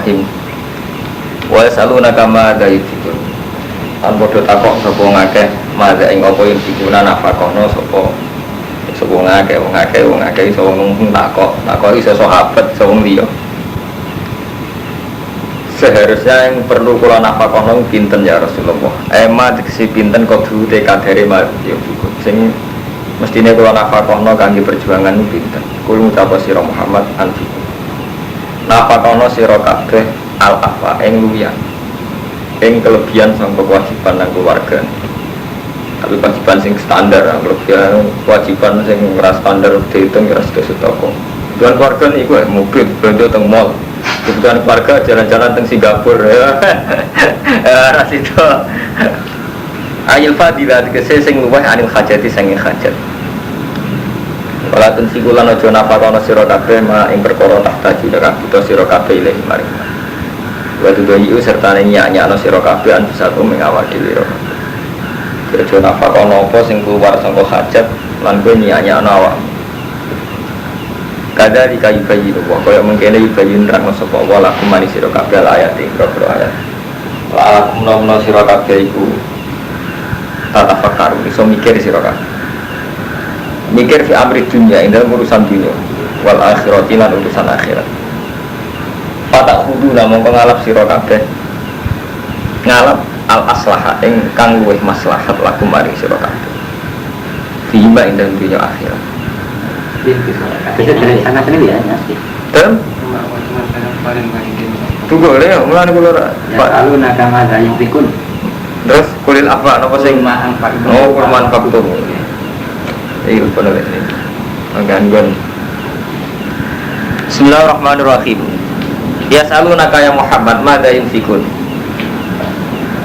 Bismillahirrahmanirrahim. Wa yasalunaka madza yunfikun. Lan padha takok sapa ngakeh madza ing apa yunfikuna nafaqono sapa wong akeh iso ngomong takok iso sahabat iso wong liya. Seharusnya yang perlu kula nafaqono pinten ya Rasulullah. Ema dikisi pinten kudu kadare madza yunfikun. Sing mestine kula nafaqono kangge perjuangan pinten. Kula ngucap sira Muhammad anfiku. Nafaqono sira kabeh al-afa ing luyan. Ing kelebihan sang kewajiban nang keluarga. Tapi kewajiban sing standar, kewajiban sing ora standar dihitung ya sudah setoko. Kebutuhan keluarga niku mobil, belanja teng mall. Kebutuhan keluarga jalan-jalan teng Singapura ya. Ras itu. Ayil fadilah dikese sing luweh anil hajati sing hajat. Wala tunsiku lan aja nafaqono sira kabeh ma ing perkara tahtaju nek butuh sira kabeh ilahi maring. Wa tudayu serta nyanyi-nyano sira kabeh an bisa mengawal diri ro. Aja nafaqono apa sing keluar saka hajat lan kowe nyanyi-nyano awak. Kadari kayu wa kaya mengkene yubayin rang sapa wala kumani sira kabeh ayat ing ayat. La kumno sira kabeh iku tata fakar iso mikir sira kabeh. Mikir fi amri dunia ing dalam urusan dunia wal akhirati lan urusan akhirat. Patak kudu namung ngalap sira kabeh. Ngalap al aslaha ing kang luwih maslahat laku maring sira kabeh. Fima ing dalam dunia akhirat. Bisa dari sana sini ya nasi. Dan tunggu ya, mulane kula Pak lalu nakama yang pikun. Terus kulil apa napa sing kurman faktur. Iya benar ini. Gangguan. Bismillahirrahmanirrahim. Yasalunaka ya Muhammad madza yunfikun.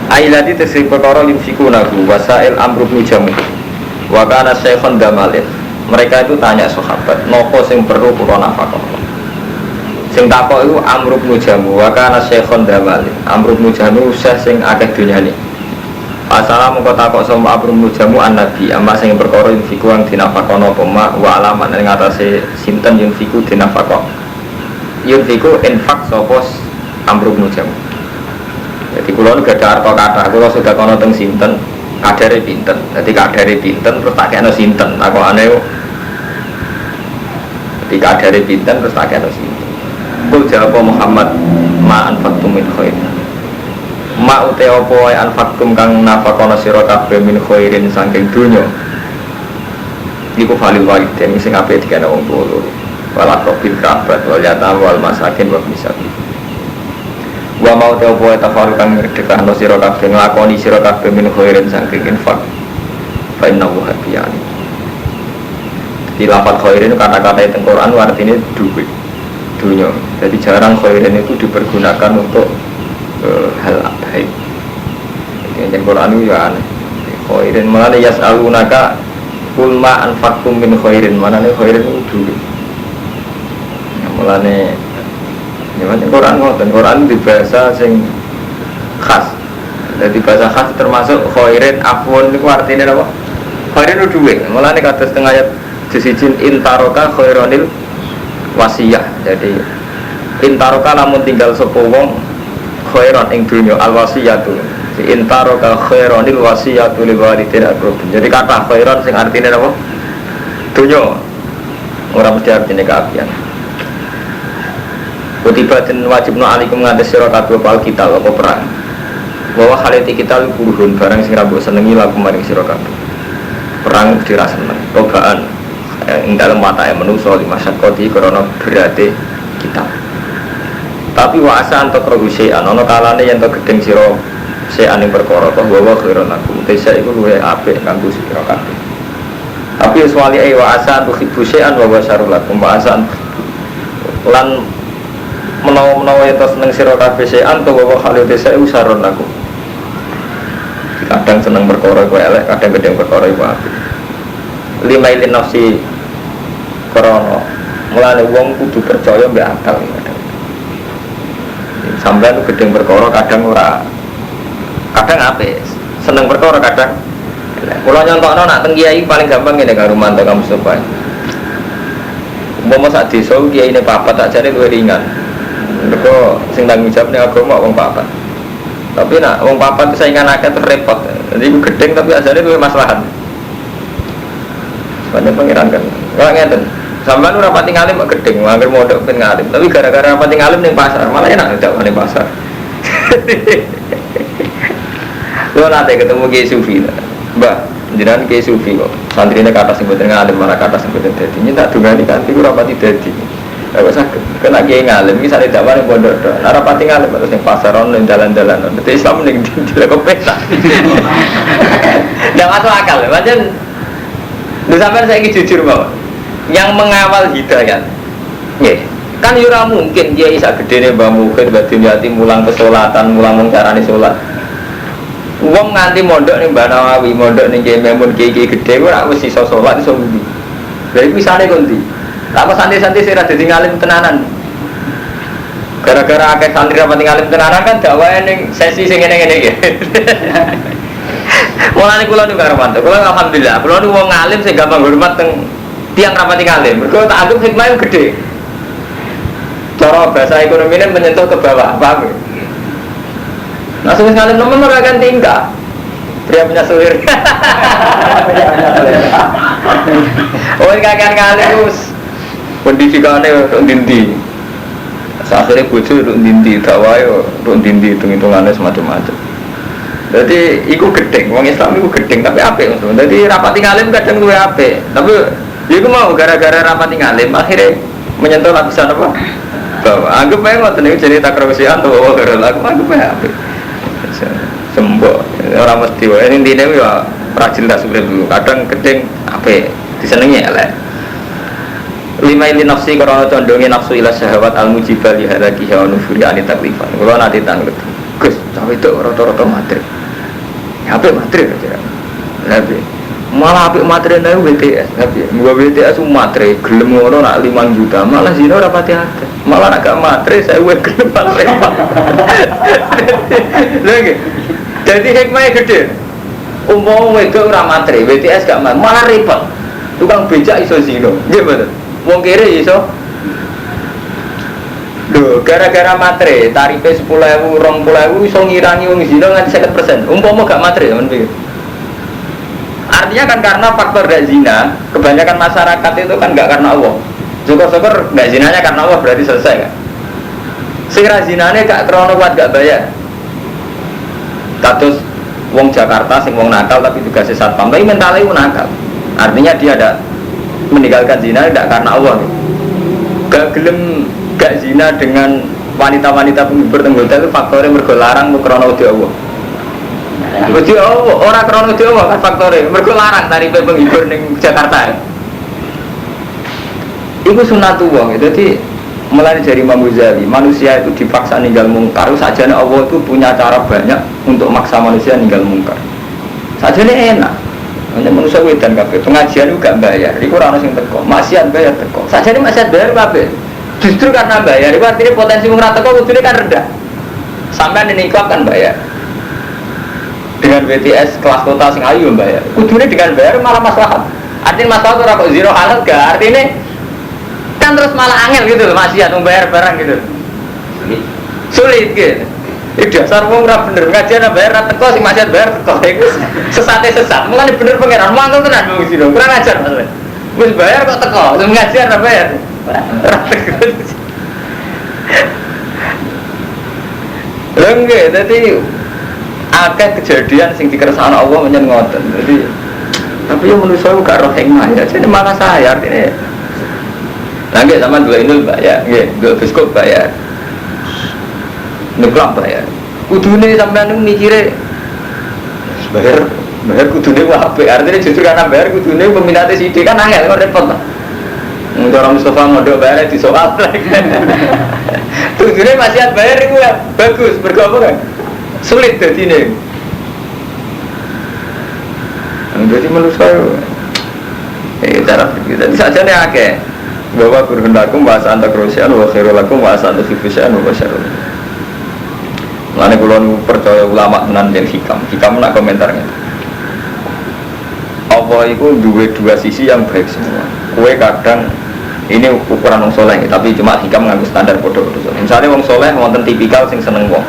Ailati tesih perkara yunfikunahu wasail amru bin jamu. Wa kana syaikhan damalin. Mereka itu tanya sahabat, nopo sing perlu kula nafaqah. Sing takok iku Amr bin Jamu, wa kana syaikhan damalin. Amr bin Jamu sing akeh dunyane. Assalamu takok sama Amr bin Jamu an-nabi, amma sing perkara yunfiku ang dinafaqono pema wa alaman ing atase sinten yunfiku dinafaqah. Yunfiku infak sapa Amr bin Jamu. Jadi kula niku gadah arta kathah, kula sudah kono teng sinten kadare pinten. Dadi kadare pinten terus tak kena sinten. Takokane dadi kadare pinten terus tak kena sinten. Kul jawab Muhammad ma anfaqtum min khair. Ma uta apa wae anfaqtum kang nafaqana sira kabeh min khairin saking dunya. Iku falil walidain sing apik dikene wong tuwa loro. Wal aqrabil kerabat wal yatam wal masakin wa misakin. Wa mau te opo eta faru kang ngedekahno sira kabeh nglakoni sira kabeh min khairin saking infak. Fa innahu hadiyani. Di lafaz khairin kata-kata teng Quran artinya duit. Dunia. Jadi jarang khairin itu dipergunakan untuk hal baik. Yang Quran itu ya aneh. Khairin mana yas'alunaka kul ma anfaqtum min khairin. Mana nih khairin itu duit. Mulane yang Quran ngoten, Quran di bahasa sing khas. Jadi bahasa khas termasuk khairin afwan niku artine apa? Khairin itu duit. Mulane kados teng ayat disijin intaroka khaironil wasiyah. Jadi intaroka lamun tinggal sapa wong khairon ing dunya al wasiyatu. Intaroka khaironil wasiyatu li walidin aqrab. Jadi kata khairon sing artine apa? Dunya. Ora mesti artine kaapian. Kutibatin wajibno alikum ngantes sira kabeh pal kita apa perang. Bahwa haliti kita luhurun barang sing ra mbok senengi laku maring sira kabeh. Perang diraseneng, cobaan ing dalem matae manusa di masyarakat karena berate kita. Tapi wa asa antuk ruhusean ana kalane yen to gedeng sira sean ing perkara to bahwa khairon lakum. Desa iku luwih apik kanggo sira kabeh. Tapi suwali wa asa antuk hibusean wa syarul lakum wa asa lan menawa itu seneng sira kabeh sean to wa khalil desa iku saron aku. Kadang seneng perkara iku elek, kadang gedeng perkara iku apik. Lima ilin nafsi krana mulane wong kudu percaya mbek akal. Sampeyan gedeng perkara kadang ora kadang apik, seneng perkara kadang elek. Kula nyontokno nak teng kiai paling gampang ngene karo mantu kamu Mustofa. Umpama sak desa kiyaine papat tak jane luwih ringan. Mereka sing tanggung jawab ning agama wong papat. Tapi nak wong papat itu saingan akeh terus repot. Jadi iku gedeng tapi asale luwih maslahat. Sebenarnya pengiran kan. Ora ngeten. Sampeyan ora pati ngalim kok gedeng, anggere mondok ben ngalim. Tapi gara-gara pati ngalim ning pasar, malah enak ndak ning pasar. Lo nanti ketemu Kiai Sufi, Mbak, jenengan Kiai Sufi kok. Santrine kata sing boten ngalim, malah kata sing boten dadi. Ini tak dungani kanthi ora pati dadi. Lah kok saged kena Kiai ngalim iki sare dawane pondok tok. Ora pati ngalim terus ning pasar ono ning dalan-dalan. Dadi Islam ning ndi kok pesta. Ndak masuk akal, pancen. Lha sampeyan saiki jujur mawon. Yang mengawal hidayat, kan yura mungkin dia isa gede Mbak Mukhin, Mbak Dimyati mulang kesolatan, mulang carane sholat. Uang nganti mondok nih Mbak Nawawi, mondok nih Kiai Memun, Kiai gede, ora wis iso sholat iso ngendi. Lha iku isane kondi. Apa santri-santri sing ra dadi ngalim tenanan. Gara-gara akeh santri ra ngalim tenanan kan dakwae ning sesi sing ngene-ngene iki. Mulane kula niku karo mantu, kula alhamdulillah, kula niku wong ngalim sing gampang hormat teng tiang rapati ngalim, mereka tak anggap hikmah yang gede. Cara bahasa ekonomi ini menyentuh ke bawah, paham ya? Nah, sebelum ngalim nomor akan tingkah. Pria punya sulir. Oh, ini kakek ngalim us. Pendidikannya untuk dinti. Akhirnya bucu untuk dinti, dakwah untuk dinti, hitung-hitungannya semacam-macam. Jadi, itu gedeng, orang Islam itu gedeng, tapi apik. Jadi, rapati ngalim kadang itu apik, tapi ya aku mau gara-gara rapat ngalim akhirnya menyentuh lapisan apa? Bahwa anggap aja ngoten niku cerita kerosian tuh aku anggap aja apa? Sembo orang mesti wae intine ya rajin tak sulit dulu. Kadang gedeng apa disenengi elek. Lima ini nafsi karena condongnya nafsu ila syahwat al-mujibah li halaki wa nufuri ani taklifan. Kalau nanti tanglet Gus, cawe itu rata-rata materi. Apa materi aja? Nabi malah apik materi nek WTS, tapi gua WTS materi gelem ngono nak 5 juta, malah zina ora pati akeh. Malah nek gak materi saya gelem malah repot. Lagi. Jadi hikmahnya gede. Umum wedok ora materi, WTS gak malah repot. Tukang becak iso zina. Nggih mboten. Wong kere iso. Lho, gara-gara materi, tarife 10.000, 20.000 iso ngirangi wong zina nganti 50%. Umpama gak materi, men pikir. Artinya kan karena faktor gak zina, kebanyakan masyarakat itu kan gak karena Allah. Syukur-syukur gak zinanya karena Allah berarti selesai kan. Sehingga zinanya gak krono kuat gak bayar. Kados wong Jakarta sing wong nakal tapi tugasnya satpam, tapi mentalnya itu nakal. Artinya dia ada meninggalkan zina tidak karena Allah. Gak gelem gak zina dengan wanita-wanita penghibur tenggoda itu faktornya mergo larang krono di Allah. Wedi ora krono dewa kan faktore. Mergo larang tarife penghibur ning Jakarta. Iku sunatullah. Jadi mulai dari Imam Ghazali, manusia itu dipaksa ninggal mungkar. Sajane Allah itu punya cara banyak untuk maksa manusia ninggal mungkar. Sajane enak. Hanya manusia wedan kabeh. Pengajian itu gak bayar. Iku ora ono sing teko. Maksiat bayar teko. Sajane maksiat bayar kabeh. Justru karena bayar, itu artinya potensi mung ra teko kudune kan rendah. Sampai nikah kan bayar. Dengan BTS kelas kota sing ayu bayar. Kudune dengan bayar malah maslahat. Artinya masalah ora kok zero halal gak. Artinya kan terus malah angel gitu loh, maksiat membayar barang gitu. Sulit gitu. Itu dasar wong ora bener ngajian bayar ra teko sing maksiat bayar teko. Iku sesate sesat. Mulane bener pangeran mangkel tenan wong sira. Kurang ajar maksudnya. Wis bayar kok teko, sing ngajian ra bayar. Ra teko. Lha nggih, dadi akeh kejadian sing dikersakno Allah menyen ngoten. Jadi tapi yang manusia itu gak roh hikmah ya, jadi malah saya artinya. Nah nggih sama dua ini bayar, nggih dua biskop bayar, nuklak bayar. Kudune sampean mikire bayar kudune wae. Artinya justru karena bayar kudune peminatnya sidik kan angel kok repot. Orang Mustafa mondok bayar di soal lagi. Kudune masih bayar itu ya bagus, berapa kan? Sulit jadi ini. Jadi menurut saya, cara berpikir. Jadi saja nih akeh. Bahwa berhendakum bahasa antakrosian, wa khairulakum bahasa antakrosian, wa syarul. Lalu kalau percaya ulama tenan dan hikam nak komentarnya. Allah itu dua sisi yang baik semua. Kue kadang Ini ukuran wong soleh, tapi cuma hikam nganggo standar bodoh-bodoh soleh. Misalnya wong soleh wonten tipikal sing seneng wong.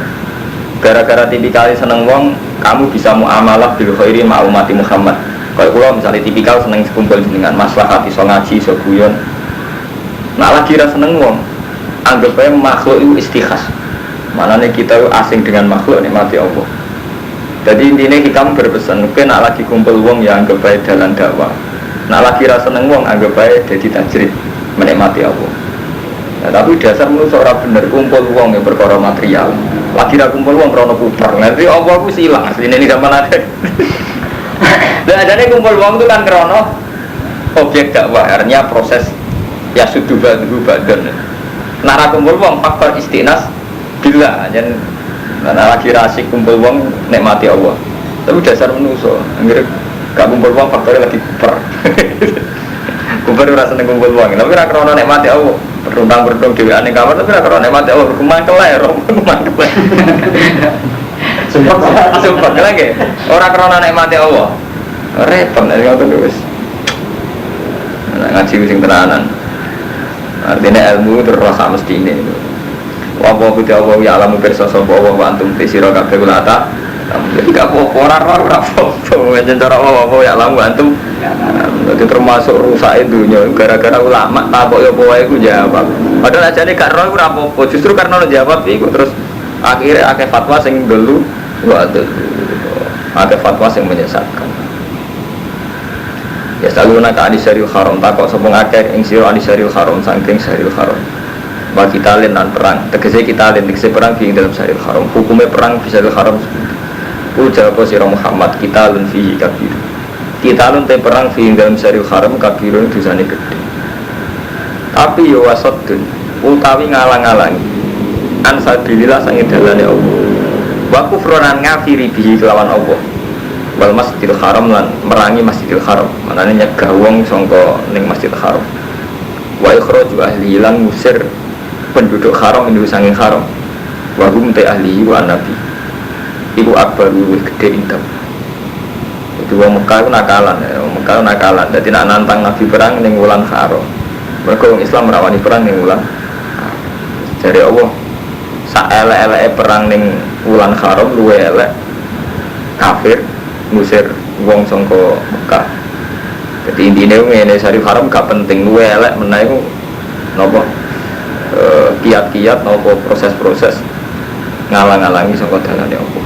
Gara-gara tipikal seneng wong, kamu bisa muamalah bil khairi ma umati Muhammad. Kalau kula misalnya tipikal seneng kumpul dengan maslahat iso ngaji, iso guyon. Nah lagi ra seneng wong, anggap ae makhluk itu istikhas. Manane kita asing dengan makhluk nikmati Allah. Jadi intinya hikam berpesan, mungkin nak lagi kumpul wong ya anggap baik dalam dakwah. Nak lagi rasa seneng wong anggap baik jadi tajrid menikmati Allah. Nah, tapi dasar menurut orang bener kumpul wong yang berkara material. Lagi ra kumpul wong krono puper. Nanti Allah ku silang asline ini gampang ada. Dan adanya kumpul wong itu kan krono objek dakwah, artinya proses ya sudah badan. Nak ra kumpul wong faktor istinas bila dan karena lagi rasik kumpul wong nikmati Allah. Tapi dasar manusia, akhirnya gak kumpul wong faktornya lagi kuper. Kuper rasa seneng kumpul wong, tapi ra krono nikmati Allah. Berundang-berundang dhewean ning kamar tapi ra krono nikmati Allah. Kumangkel kumangkel. Sumpah lagi. Ora krono nikmati Allah. Repot nek ngono wis. Nah, ngaji sing tenanan. Artinya ilmu terus mesti ini. Wa kuti Allah ya alamu pirsa sapa wa antum tisira kabeh kula ta. Jadi gak apa-apa ora apa-apa. Yen cara Allah ya alamu antum. Jadi termasuk rusak dunya gara-gara ulama takok ya apa wae ku jawab. Padahal ajane gak ora apa-apa. Justru karena lo jawab iku terus akhirnya akeh fatwa sing dulu waduh. Akeh fatwa sing menyesatkan. Ya selalu nak adisaril haram takok sapa akeh ing sira adisaril haram saking saril haram. Bagi talin dan perang, tegese kita talin, tegese perang di dalam Syaril Haram. Hukumnya perang di Syaril Haram. Ujar sira Muhammad kita lun fihi kabir. Kita lun te perang di dalam Syaril Haram kabirun dosane gede. Tapi yo wasaddun utawi ngalang-alangi. An sabilillah sange dalane Allah. Wa kufronan ngafiri bihi kelawan Allah. Wal Masjidil Haram lan merangi Masjidil Haram. Manane nyegah wong sangka ning Masjidil Haram. Wa ikhraju ahli lan musir penduduk haram itu sanging haram wahum te ahli wa nabi ibu akbar luwih gede intam itu wong Mekah itu nakalan ya wong Mekah nakalan jadi nak nantang nabi perang ning wulan haram mereka wong Islam merawani perang ning wulan dari Allah sak elek-eleke perang ning wulan haram luwih elek kafir ngusir wong sangka Mekah jadi intinya ngene Syarif Haram gak penting luwih elek menawa iku napa kiat-kiat atau proses-proses ngalang-alangi sangka dalane apa.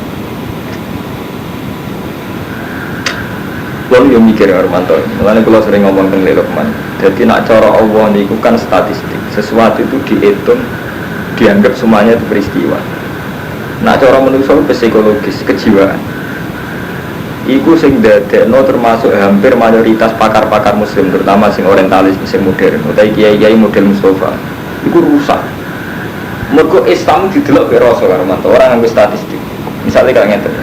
Kulo yo mikir karo mantul. Mulane kulo sering ngomong teng Lukman. Jadi nak cara Allah niku kan statistik. Sesuatu itu dihitung, dianggap semuanya itu peristiwa. Nak cara manusia psikologis, kejiwaan. Iku sing dadekno termasuk hampir mayoritas pakar-pakar muslim terutama sing orientalis sing modern utawa kiai-kiai model Mustafa. Iku rusak. Mergo Islam didelok ke rasa karo mantu orang nganggo statistik. Misalnya kayak ngeten.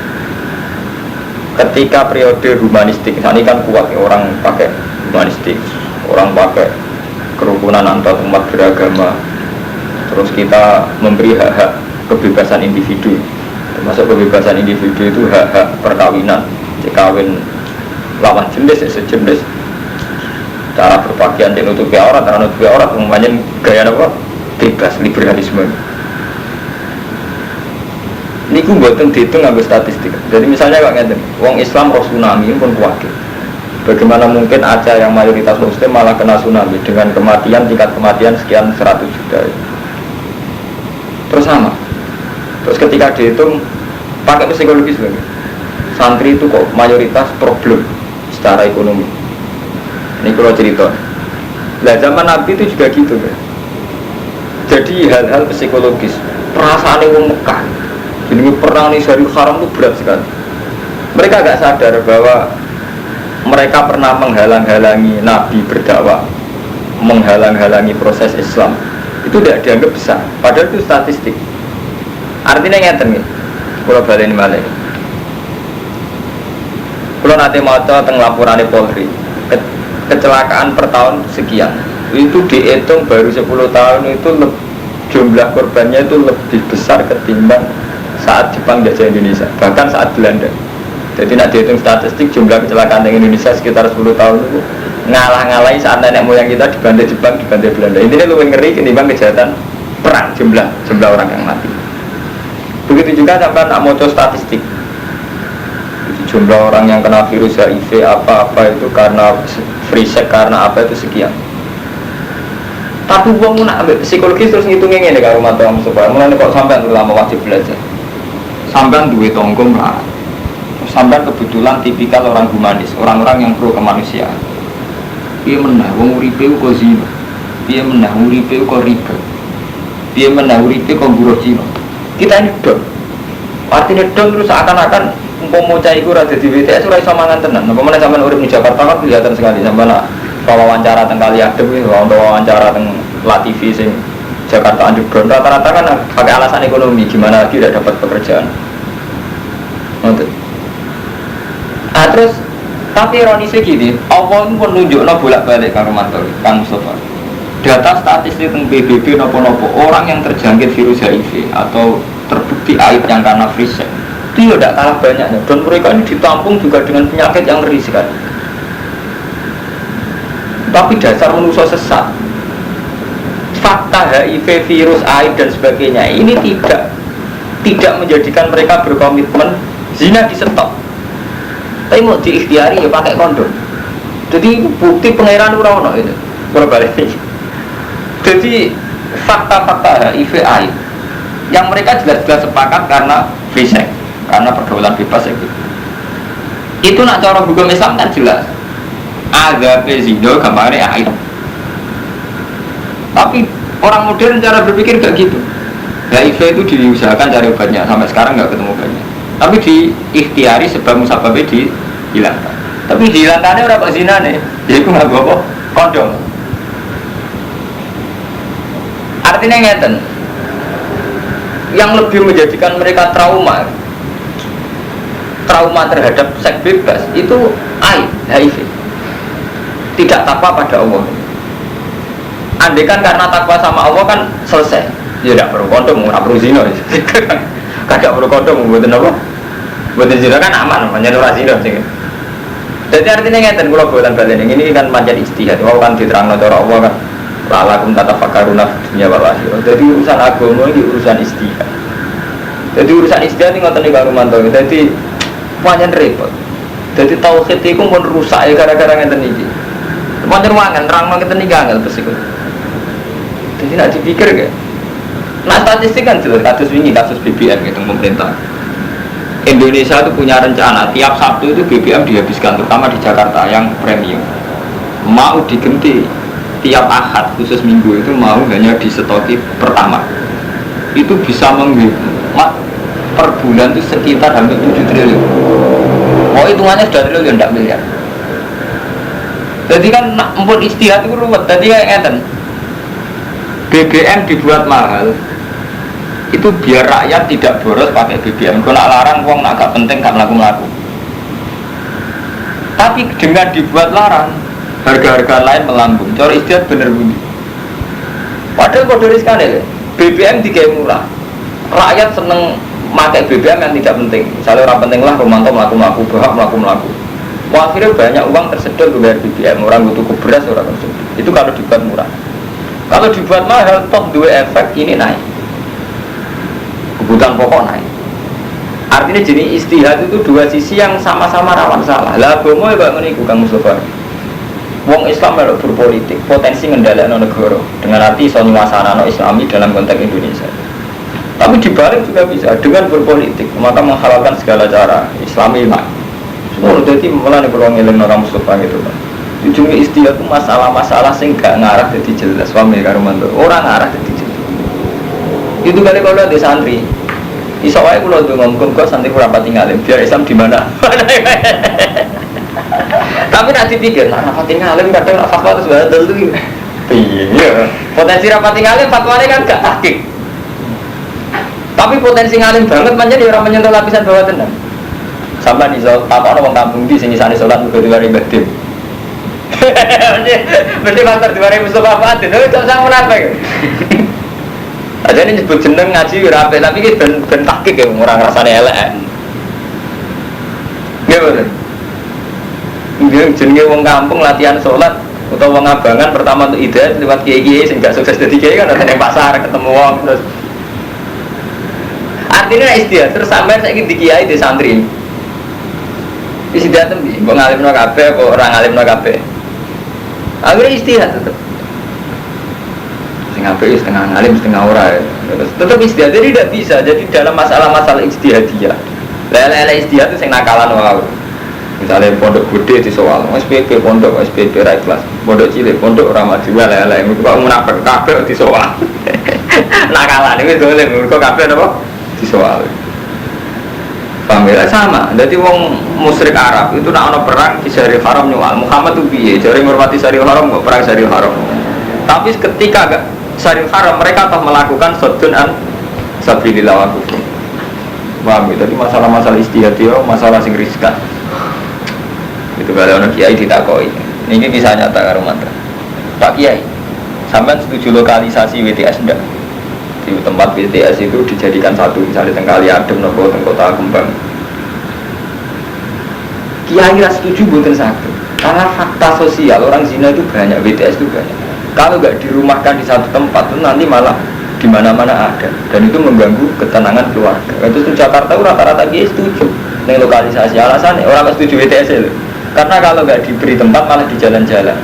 Ketika periode humanistik, ini kan kuat ya, orang pakai humanistik, orang pakai kerukunan antar umat beragama. Terus kita memberi hak-hak kebebasan individu. Termasuk kebebasan individu itu hak-hak perkawinan. Kawin lawan jenis ya sejenis. Cara berpakaian dan nutupi aurat, cara nutupi aurat umumnya gaya apa? Bebas, liberalisme. Ini aku buatan dihitung ngambil statistik. Jadi misalnya Pak Ngeten, wong Islam roh tsunami pun kuatir. Bagaimana mungkin Aceh yang mayoritas Muslim malah kena tsunami dengan kematian, tingkat kematian sekian 100 juta. Terus sama. Terus ketika dihitung pakai psikologis lagi. Santri itu kok mayoritas problem secara ekonomi. Ini kalau cerita. Nah zaman Nabi itu juga gitu kan. Jadi hal-hal psikologis, perasaan orang Mekah, jadi perang di Syarif Haram itu berat sekali. Mereka agak sadar bahwa mereka pernah menghalang-halangi Nabi berdakwah, menghalang-halangi proses Islam. Itu tidak dianggap besar. Padahal itu statistik. Artinya ngeten nih. Kalau baleni malih. Kalau nanti mau tentang laporan Polri. Kecelakaan per tahun sekian itu dihitung baru 10 tahun itu jumlah korbannya itu lebih besar ketimbang saat Jepang jajah Indonesia bahkan saat Belanda. Jadi nak dihitung statistik jumlah kecelakaan di Indonesia sekitar 10 tahun itu ngalah-ngalahi saat nenek moyang kita dibantai Jepang, dibantai Belanda. Intinya lebih ngeri ketimbang kejahatan perang jumlah orang yang mati. Begitu juga sampai nak moco statistik. Jumlah orang yang kena virus HIV apa-apa itu karena free sex karena apa itu sekian. Tapi uang nak ambil psikologis terus ngitungnya ini kalau mata kamu supaya mulai kok sampai lama wajib belajar. Sampai duit tongkong lah. Sampai kebetulan tipikal orang humanis, orang-orang yang pro kemanusiaan. Dia menah, wong uripe kok zina. Dia menah uripe kok riba. Dia menah uripe kok buruh Cina. Kita ini dong. Artinya dong terus seakan-akan umpama cah iku ora dadi WTS ora iso mangan tenan. Napa meneh sampean urip di Jakarta kan kelihatan sekali sampean wawancara teng Kali Adem iki, wawancara teng LaTV sing Jakarta underground rata-rata kan pakai alasan ekonomi, gimana lagi tidak dapat pekerjaan. Ngoten. Terus tapi ironisnya gini, Allah itu menunjukkan bolak-balik karo mantul Kang Mustafa. Data statistik tentang PBB nopo-nopo orang yang terjangkit virus HIV atau terbukti AIDS yang karena free sex itu ya tidak kalah banyaknya dan mereka ini ditampung juga dengan penyakit yang ngeri sekali. Tapi dasar manusia sesat, fakta HIV, virus AIDS dan sebagainya ini tidak menjadikan mereka berkomitmen zina di stop. Tapi mau diikhtiari ya pakai kondom. Jadi bukti pangeran ora-ora itu berbalik. Jadi fakta-fakta HIV AIDS yang mereka jelas-jelas sepakat karena free sex, karena pergaulan bebas itu nak cara hukum Islam kan jelas ada zina gambarnya AIDS. Tapi orang modern cara berpikir gak gitu. HIV itu diusahakan cari obatnya, sampai sekarang gak ketemu obatnya. Tapi diikhtiari sebab musababnya dihilangkan. Tapi dihilangkannya orang pak zina nih, jadi aku gak bawa kondom. Artinya ngeten, yang lebih menjadikan mereka trauma terhadap seks bebas itu HIV, tidak takwa pada Allah. Andaikan karena takwa sama Allah kan selesai, ya tidak perlu kondom, tidak perlu zina, tidak perlu kondom, buatin apa? Buatin zina kan aman, namanya orang zina sih. Jadi artinya ngeten, kalau buatan balen ini kan manjat istihad, kalau kan diterang cara Allah kan. Lalakum tatafakkaruna dunia wal akhirah. Jadi urusan agama ini urusan istihad. Jadi urusan istihad ini ngoten iki karo mantau. Jadi pancen repot. Jadi tauhid iku mun rusak ya gara-gara ngeten iki. Pancen wangen nerangno ngeten iki angel terus iku. Jadi nak dipikir gak? Nah statistik kan jelas kasus ini kasus BBM gitu pemerintah. Indonesia itu punya rencana tiap Sabtu itu BBM dihabiskan terutama di Jakarta yang premium. Mau diganti tiap Ahad khusus minggu itu mau hanya disetoki pertama itu bisa menghemat per bulan itu sekitar hampir 7 triliun. Oh hitungannya sudah triliun, tidak miliar. Jadi kan empun istihad itu ruwet. Jadi kayak ngeten, BBM dibuat mahal itu biar rakyat tidak boros pakai BBM. Kalau nak larang uang nak gak penting gak melaku. Tapi dengan dibuat larang harga-harga lain melambung. Cara istihad bener bunyi. Padahal kode sekali, BBM digawe murah. Rakyat seneng pakai BBM yang tidak penting. Misalnya orang penting lah Romanto melaku, Bahak melaku. Akhirnya banyak uang tersedot untuk bayar BBM. Orang butuh beras orang tersedot. Itu kalau dibuat murah. Kalau dibuat mahal, toh dua efek ini naik. Kebutuhan pokok naik. Artinya jenis istihad itu dua sisi yang sama-sama rawan salah. Lah bomo ya Pak meniku Kang Mustafa. Wong Islam kalau berpolitik potensi ngendhalekno negara dengan arti iso nyuasanano Islami dalam konteks Indonesia. Tapi dibalik juga bisa dengan berpolitik maka menghalalkan segala cara Islami lah. Semua jadi mulai kalau ngeling orang Mustafa gitu kan. Ujungnya istihad itu masalah-masalah sing gak ngarah jadi jelas suami karo mantu. Orang ngarah jadi jelas. Itu kali kalau ada santri. Iso wae kula ndonga muga santri ora pati ngalim biar Islam di mana. Tapi nanti pikir, rapati ngalim kadang fatwa itu sudah dulu. Iya, potensi rapati ngalim fatwanya kan gak tahqiq. Tapi potensi ngalim banget menjadi orang menyentuh lapisan bawah tenang. Sampai di apa orang kampung di sini sana sholat juga 2000 berarti faktor 2000 apa itu? Tapi tak sama apa ya? Aja ini nyebut jeneng ngaji rapi, tapi ini ben tahqiq ya orang rasanya elek. Gimana? jenenge wong kampung latihan sholat atau wong abangan pertama untuk ide lewat kiai-kiai sing gak sukses dadi kiai kan ada yang pasar ketemu wong terus artinya istihad terus sampai saiki di kiai di santri istihad tembi mbok ngalimno kabeh apa ora ngalimno kabeh akhirnya istihad tetep sing apik setengah ngalim setengah ora tetep istihad jadi tidak bisa jadi dalam masalah-masalah ijtihadiyah lele istihad itu sing nakalan wae misalnya pondok gede di soal SPP pondok SPP ra kelas pondok cilik pondok ora maju lele kok munafik kabeh di soal nakalan iki dolen kok kabeh napa di soal paham ya sama jadi wong musyrik Arab itu nak ana perang di Syaril Haram nyual Muhammad tuh piye jare ngurmati Syaril Haram kok perang Syaril Haram tapi ketika gak Syaril Haram mereka telah melakukan sodun an sabilillah wa kufur paham ya jadi masalah-masalah istihad ya masalah sing riskan itu kalau orang kiai ditakoi ini bisa nyata karo mantra Pak Kiai sampai setuju lokalisasi WTS enggak di tempat WTS itu dijadikan satu misalnya tengkali adem nopo kota Kembang Kiai ras setuju bukan satu karena fakta sosial orang zina itu banyak WTS itu banyak kalau nggak dirumahkan di satu tempat itu nanti malah di mana-mana ada dan itu mengganggu ketenangan keluarga itu di Jakarta rata-rata Kiai setuju dengan lokalisasi alasannya orang setuju WTS itu karena kalau nggak diberi tempat malah di jalan-jalan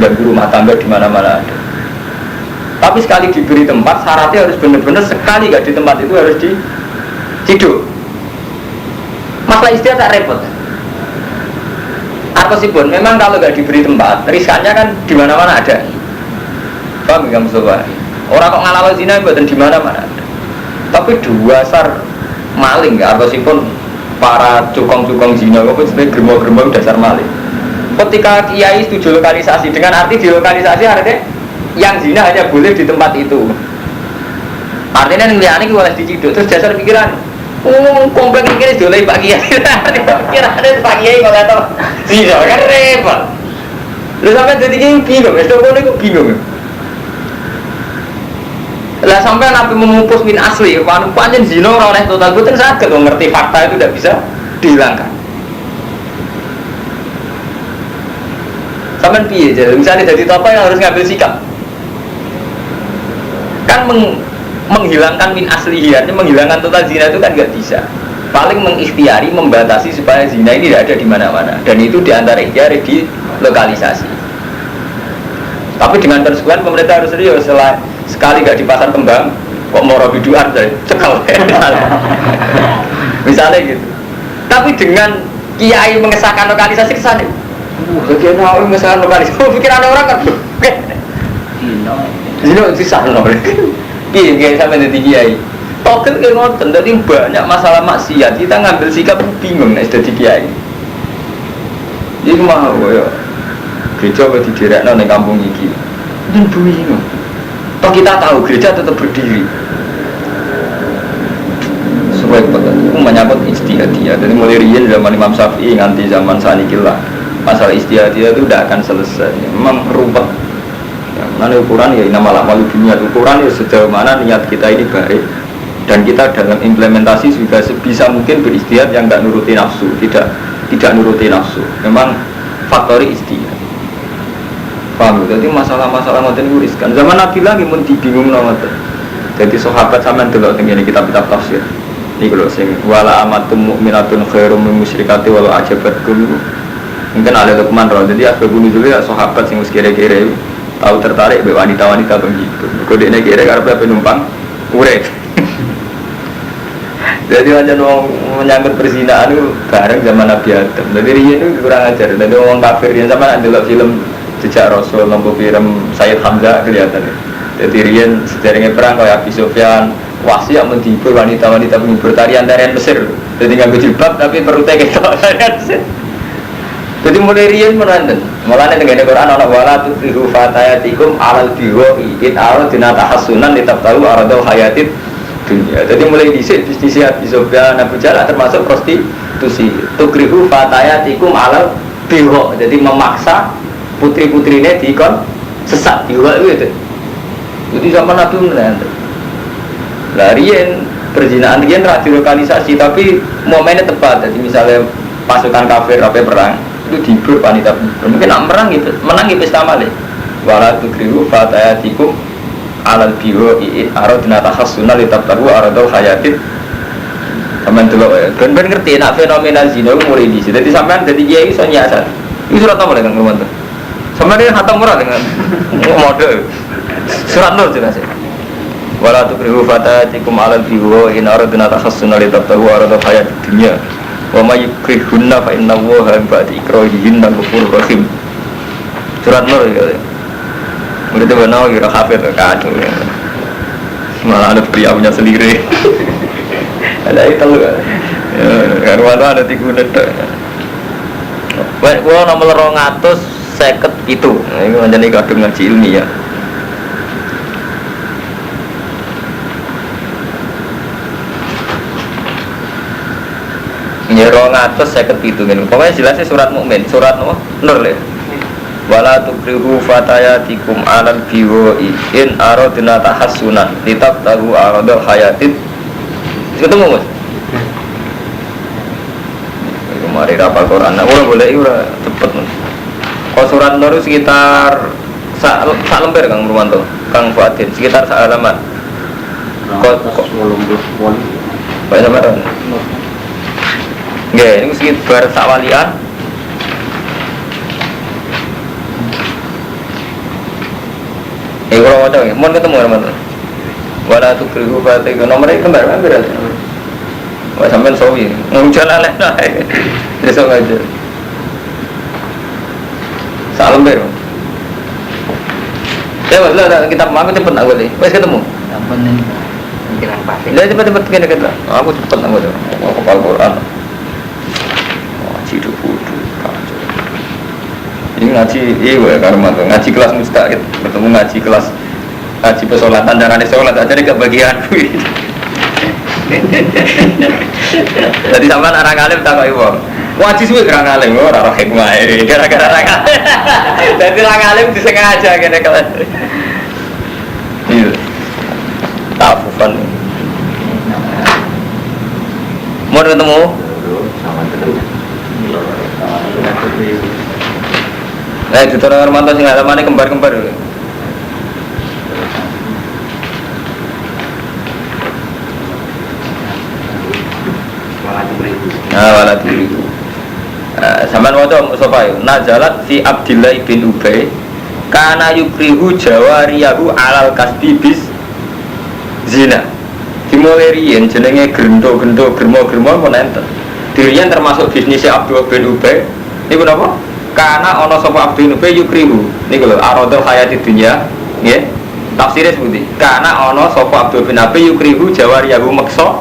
dan rumah tangga di mana-mana ada tapi sekali diberi tempat syaratnya harus benar-benar sekali nggak di tempat itu harus diciduk masalah istilah tak repot Arkosipun memang kalau nggak diberi tempat riskannya kan di mana-mana ada paham nggak Mustafa orang kok ngalalo zina buatan di mana-mana ada tapi dasar maling nggak Arkosipun para cukong-cukong zina kok sebenarnya germo-germo dasar maling ketika kiai setuju lokalisasi dengan arti di lokalisasi artinya yang zina hanya boleh di tempat itu artinya yang lihat ini boleh diciduk terus dasar pikiran komplek ini sudah Pak Kiai pikirannya Pak Kiai kalau tahu zina kan repot lu sampai jadi bingung ya itu bingung lah sampai Nabi memupus min asli panjang zina oleh total betul sakit mengerti fakta itu tidak bisa dihilangkan sampai piye jadi misalnya jadi apa yang harus ngambil sikap kan menghilangkan min asli hiarnya menghilangkan total zina itu kan nggak bisa paling mengikhtiari membatasi supaya zina ini tidak ada di mana-mana dan itu diantara ikhtiari di lokalisasi tapi dengan konsekuensi pemerintah harus serius sekali gak di pasar Kembang kok mau biduan dari cekal misalnya gitu tapi dengan kiai mengesahkan lokalisasi kesana bagian orang mengesahkan lokalisasi pikiran orang kan Zino susah loh kiai sampai nanti kiai togel kayak ngoten jadi banyak masalah maksiat kita ngambil sikap bingung nih jadi kiai jadi mah ya gereja di daerah di kampung ini dan bingung toh kita tahu gereja tetap berdiri supaya itu menyangkut ijtihadiyah dari mulai riyen zaman Imam Syafi'i nganti zaman sanikillah masalah ijtihadiyah itu tidak akan selesai memang rubah ya, mana ukuran ya nama malu dunia ukuran ya sejauh mana niat kita ini baik dan kita dalam implementasi juga sebisa mungkin berijtihad yang tidak nuruti nafsu tidak nuruti nafsu memang faktor ijtihad paham jadi masalah-masalah ngoten niku riskan zaman Nabi lagi mun dibingung ngoten jadi sahabat sampean delok teng ngene kitab-kitab tafsir niku lho sing wala amatum mukminatun khairum min musyrikati walau ajabatkum mungkin ada Luqman roh jadi asbabun nuzul ya sahabat sing wis kira-kira tahu tertarik be wanita-wanita begitu kok dekne kira karepe penumpang urip jadi aja wong menyangkut perzinahan itu bareng zaman Nabi Adam jadi riyen itu kurang ajar jadi wong kafir yang sama ndelok film Jejak Rasul lampu film Sayyid Hamzah kelihatan ya. Jadi riyen sederenge perang kayak Abi Sufyan wasiat menghibur wanita-wanita menghibur tarian-tarian Mesir. Jadi nggak jilbab tapi perutnya ketok tarian Mesir. Jadi mulai riyen meranten. Mulane tengene Quran ana wala tutrihu fatayatikum alal biwa in aradna tahassunan litabtahu aradul hayatid dunia. Jadi mulai dhisik bisnis Abi Sufyan Abu Jahal termasuk prostitusi. Tukrihu fatayatikum alal biwa. Jadi memaksa putri-putrinya dikon sesat juga itu. Jadi zaman Nabi menerang. Larian perzinahan riyen ra dilokalisasi tapi momennya tepat. Jadi misalnya pasukan kafir apa perang, itu dihibur panitia. Mungkin nak menang gitu pesta malih. Wala tukrihu fatayatikum alal biho i'in aradna tahassuna litabtahu aradul hayatid. Sampeyan delok ya. Ben ngerti nak fenomena zina mulai di sini. Dadi sampean dadi kiai iso nyasar. Iki surat apa dengan teman-teman? Sampeyan hatam murah dengan mode. Surat Nur jelas ya. Wala tukrihu fatayatikum alal biho in aradna tahassuna litabtahu aradul hayatid dunya. Wa may yukrihunna fa innallaha ba'da ikrahihinna ghafurur rahim. Surat Nur ya. Udah tuh benar kira hafid kacau ya. Malah ada pria punya sendiri. Ada itu loh. Ya, karena ada 3 menit. Baik, gua nomor 250 itu. Ini menjadi kadung ngaji ilmiah. Ya 250 itu kan. Pokoknya jelasnya surat mukmin, surat Nur ya. Wala tukrihu fatayatikum alal biwa'i in aradna tahassunan litabtahu aradul hayatid. Ketemu Mas? Mari rapal Quran. Nah, boleh ora cepet. Kok surat Nur sekitar sak lembar Kang Purwanto, Kang Fuadin, sekitar sak halaman. Kok banyak banget. Nggih, ini sekitar sak walian. Kalau macam ni, mohon ketemu teman-teman. Wala tukrihu fatayatikum nomornya kembar berapa? Wah sampai sawi, jalan lah. Besok aja. Salam ber. Ya wala kita makan cepat nak boleh. Wes ketemu. Ampun nih. Pikiran pasti. Dah cepat kena kena. Aku cepat nak boleh. Aku hafal Quran. Ngaji dulu. Ini ngaji, iya karena ngaji kelas mustahil, bertemu ngaji kelas ngaji pesolatan jangan sholat aja nih kebagianku. Jadi sampai orang alim tak kau ibu, ngaji semua orang alim, orang hikmah ini, gara-gara orang alim. Jadi orang alim disengaja kena kelas. Iya, tafufan. Mau ketemu? Itu orang Armanto sing ada mana kembar-kembar dulu. Wala diriku. Sampeyan waca sapa yo? Nazalat fi Abdillah bin Ubay kana yukrihu jawariyahu alal kasbi bis zina. Dimulai riyen jenenge gendo-gendo germo-germo menenten. Dirian termasuk bisnisnya Abdullah bin Ubay. Niku napa? Karena ono sapa Abdul Ubay yukrihu niku lho aradul hayati dunya nggih tafsirnya seperti karena ono sapa Abdul bin Ubay yukrihu jawariyahu maksa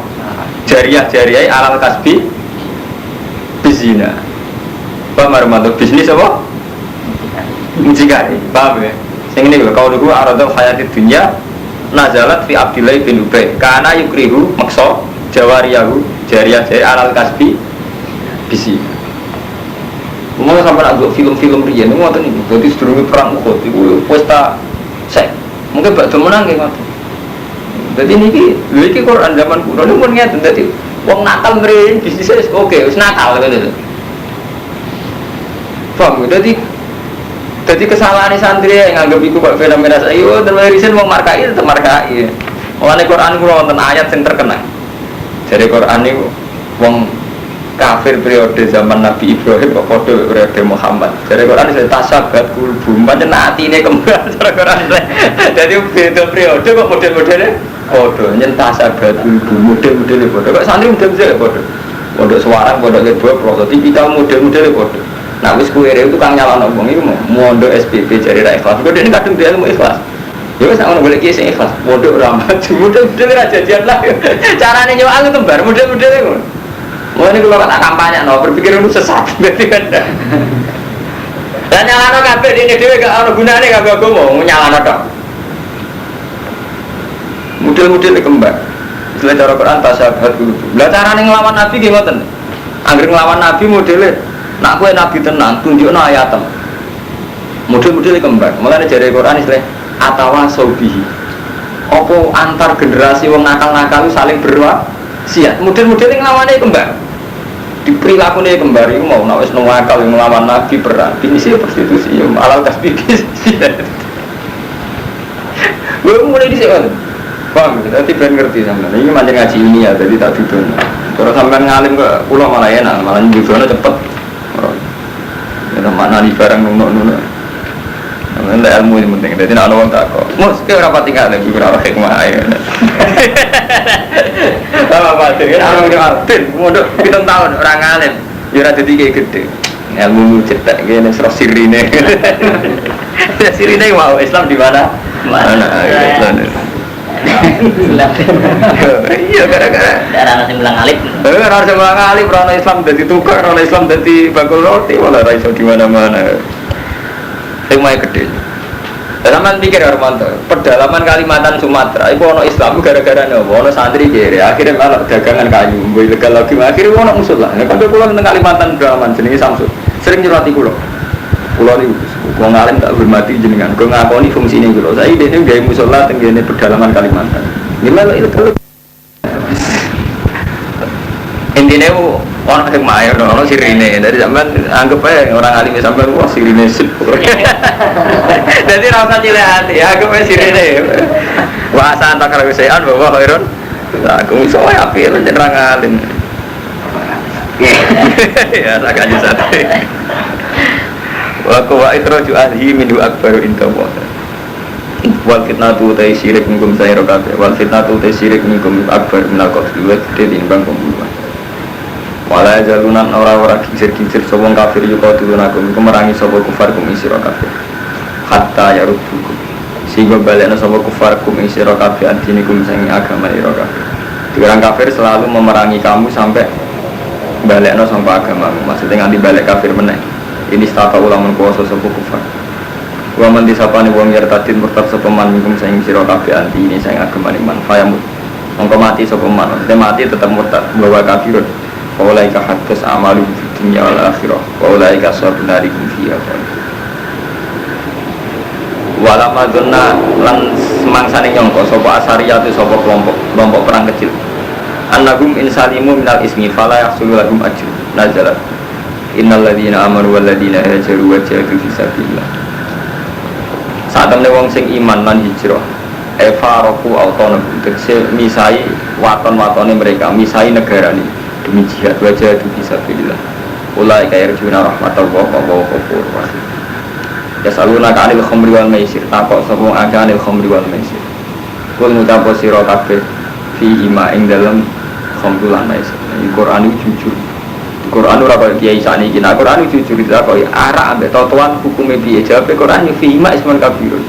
jariyah alal kasbi bizina paham arep bisnis apa muncikari paham ya sing niku lho kauluhu aradul hayati dunya nazalat fi Abdillah bin Ubay karena yukrihu maksa jawariyahu jariyah alal kasbi bizina. Mulai sampai nak buat film-film rian, itu ngotot nih. Jadi sedurungi perang Uhud, itu pesta seks. Mungkin bakal menang kayak ngotot. Jadi ini Quran zaman kuno ini pun ngerti. Jadi uang Natal ngeriin bisnisnya oke, us Natal gitu. Paham? Jadi kesalahan santri yang anggap itu pak fenomena saya, yo terus riset uang markai tetap markai. Mulai Quran kuno nonton ayat yang terkenal. Jadi Quran ini uang kafir periode zaman Nabi Ibrahim kok kode periode Muhammad. Jadi Quran itu tasabat kulbu, macam nanti ini kembar cara Quran. Jadi beda periode kok model-modelnya kode, nyentas tasabat kulbu, model-modelnya kode. Kok santri model-modelnya kode, kode suara, kode kedua, proses tipikal model-modelnya kode. Nah, wis kue itu kang nyala ngomong itu mau SPP jadi ra ikhlas. Kode ini kadang dia mau ikhlas. Ya wis ana boleh kiye sing ikhlas. Model ramah, model-modelnya jadian lah. Caranya nyawa aku kembar model-modelnya kok. Oh ini kalau tak kampanye, berpikir itu sesat. Dan nyalano kabeh ini dhewe gak ono gunane kanggo agama, nyalano tok. Model-model kembar. Istilah cara Quran tasabat kulo. Lah carane nglawan Nabi nggih ngoten. Anggere nglawan Nabi modele nak kowe Nabi tenan tunjukno ayatem. Model-model kembar. Mulane jare Quran istilah atawa saubihi. Apa antar generasi wong nakal-nakal saling berwasiat. Model-model nglawane kembar. di perilaku nih kembali mau nawes nuwakal yang melawan nabi perang ini sih prostitusi malah kasbikis gue mulai di sini paham nanti ben ngerti sama ini macam ngaji ini ya jadi tak duduk kalau sampai ngalim ke pulau malah enak malah nyusunnya cepet ya mana di barang nuno nanti ilmu ini penting jadi nak orang tak kok mus ke berapa tinggal lagi berapa hikmah ya apa batin kan orang ini artin modal 7 tahun orang ngalim ya jadi kayak gede ilmu cetak gini serah sirine sirine mau Islam di mana Islam iya gara-gara darah nasi bilang alif harus bilang alif orang Islam jadi tukar orang Islam jadi bakul roti malah raiso di mana-mana hikmah gede. Zaman pikir Armanto, pedalaman Kalimantan Sumatera, itu ono Islam gara-gara nopo, ono santri kiri, akhirnya malah dagangan kayu, boleh legal lagi, akhirnya ono musuh lah. Kan pulau tentang Kalimantan pedalaman jenenge Samsud, sering nyurati pulau ini, mau ngalim tak hormati jenengan, gue ngakoni fungsi ini pulau. Saya ini gaya musola tenggine pedalaman Kalimantan. Gimana itu kalau intinya orang yang mayor, orang sirine dari zaman anggap aja orang alim sampai wah sirine sih. Jadi rasa cilik hati, anggap aja sirine. Wah santak kalau sean bawa Khairun. Aku misalnya api lu cenderang alim. Ya tak aja satu. Wa qawa itraju ahli min akbaru inta wa. Wal fitnatu ta syirik minkum sayra kabeh. Wal fitnatu ta syirik minkum akbar minal qatl wa timbang pembunuhan. Wala jalunan ora-ora kincir-kincir sapa kafir yuka turunakum kemerangi sapa kufar kum isira kafir hatta yaruddukum sehingga balekna sapa kufar kum isira kafir antinikum sing agama ira kafir diorang kafir selalu memerangi kamu sampai balekna sampai agamamu maksudnya nganti balik kafir meneh ini stata ulama kuasa sapa kufar wa man disapane wong yartadin murtad sapa man minkum sing sira kafir antini sing agama iman fayamut mongko mati sapa man mati tetap murtad bahwa kafirun Waulaika hadas amalu fi dunya wal akhirah. Waulaika sabunarikum fiha. Walama donna lan semangsane nyangka sapa asariyah itu sapa kelompok perang kecil. Annahum insalimu minal ismi fala yahsulu lahum ajr. Nazalat. Innal ladzina amanu wal ladzina hajaru wa jahadu fi sabilillah. Saat temne wong sing iman lan hijrah faroku autonom tegese misai waton-watone mereka misai negarane demi jihad wajah itu bisa pilih ulai kaya rujuna rahmatullah wa ghafur rahim ya saluna ka anil khamri wal maisir takok sapa akeh anil khamri wal maisir kul mutapo sira kabeh fi ima ing dalem khamri lan maisir Al-Qur'an itu jujur Al-Qur'an ora kaya kiai sakniki Al-Qur'an itu jujur kaya arak ambek totoan hukume piye jawab Al-Qur'an fi ima ismun kabirun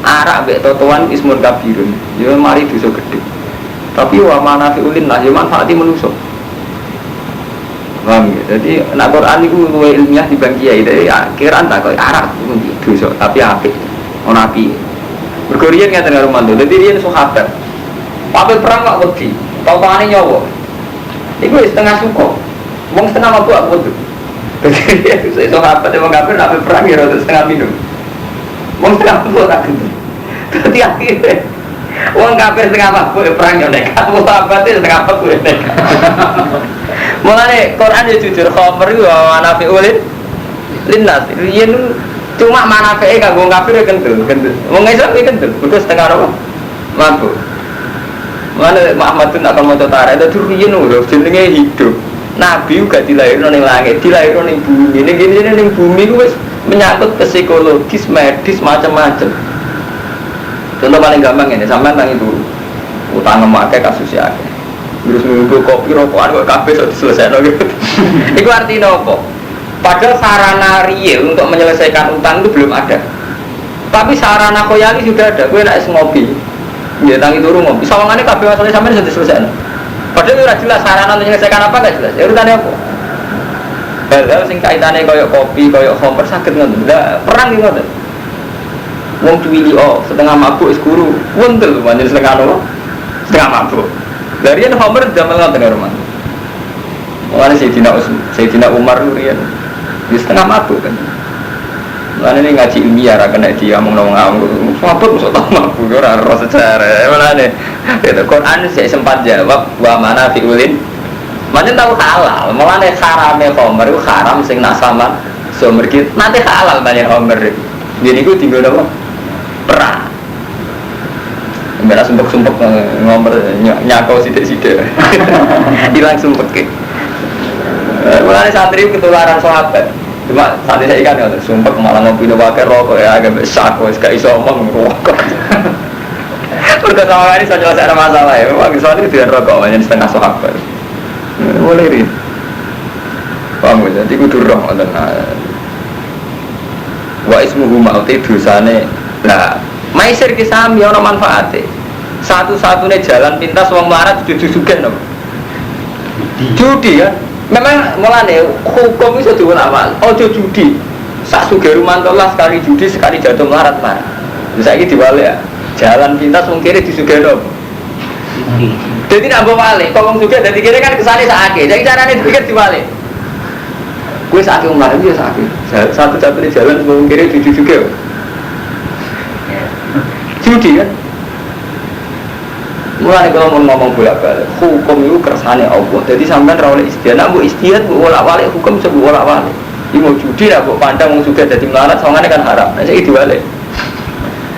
arak ambek totoan ismun kabirun ya mari dosa gedhe tapi wa manafi'ulin lah ya manfaati manusa. Paham ya? Jadi nak Quran itu luwih ilmiah dibanding kiai. Jadi akhiran tak kok arah dosa tapi apik. Ono api. Mergo riyen ngaten karo mantu. Dadi riyen sahabat. Pape perang kok wedi. Tau-taune nyawa. Iku wis setengah suka. Wong setengah mabuk aku wedi. Dadi sahabat wong kafir pape perang ya rada setengah minum. Wong setengah mabuk tak gendeng. Dadi akhirnya wong kafir setengah mabuk perang yo nek. Wong sahabat setengah mabuk nek. Mulane Quran ya jujur khabar iku manafi'ulin linnas. Yen cuma manafi'e kanggo kafir ya kendel. Wong Islam iki kendel, kudu setengah apa? Mampu. Mulane Muhammadun akan maca tarikh itu riyen lho jenenge hidup. Nabi juga dilahirno ning langit, dilahirno ning bumi. Ning bumi ku wis menyangkut psikologis, medis macam-macam. Contoh paling gampang ini, sampean tangi dulu. Utang ngemake kasusnya akeh. Terus nunggu kopi rokokan kok kabeh iso diselesaikan gitu. Itu artinya apa? Padahal sarana real untuk menyelesaikan utang itu belum ada. Tapi sarana khoyali sudah ada. Gue nak ngopi. Ya tangi turu ngopi. Sawangane kabeh masalah sampean sudah diselesaikan. Padahal ora jelas sarana menyelesaikan apa enggak jelas. Ya urutane apa? Hal-hal sing kaitane koyo kopi, koyo khamr saged ngoten. Lah perang iki ngoten. Wong cuwili setengah mabuk is guru. Wonten pancen setengah apa? Setengah mabuk. Dari yang Homer zaman ngoten karo man. Mulane Sayyidina Umar riyen wis setengah mabuk kan. Mulane ini ngaji ilmiah ra kena diomongno wong awam. Mabuk mosok tak mabuk ora ora sejarah. Mulane itu Quran sik sempat jawab wa mana fi'ulin Macam tahu halal, mulane harame khamr itu haram sing nasaman so mergi nanti halal banyak khamr. Jadi ku tinggal apa? Perang. Mereka sumpek-sumpek ngomber nyakau sidik-sidik. Hilang sumpek. Mulane santri ketularan sahabat. Cuma saat ini kan sumpek malah ngopi pakai rokok ya agak besar, wes gak iso omong rokok. Pertama kali saya selesai masalah ya, memang santri dengan rokok hanya setengah sahabat. Boleh rin. Paham ya? Jadi kudu roh ngoten. Wa ismuhu ma'uti dosane. Nah, maisir ki sami ana manfaate. Satu-satunya jalan pintas wong melarat judi-judian apa? Judi ya. Memang mulane hukum iso diwolak-walik. Ojo judi. Sak sugih rumantolah sekali judi sekali jatuh melarat mah. Saiki diwalik ya. Jalan pintas wong kiri disugihno. Jadi nak bawa balik, kalau orang juga dari kiri kan kesana sakit. Jadi caranya dipikir dibalik. Gue sakit umar dia sakit. Satu-satunya jalan orang kiri judi juga. Judi kan. Mulai kalau mau ngomong bolak-balik, hukum itu kersane Allah. Jadi sampai rawale istiadat, nak bu istiadat bu bolak-balik hukum sebut bolak-balik. Ini mau judi nak bu pandang orang juga jadi melarat, soalnya kan haram. Nah saya dibalik.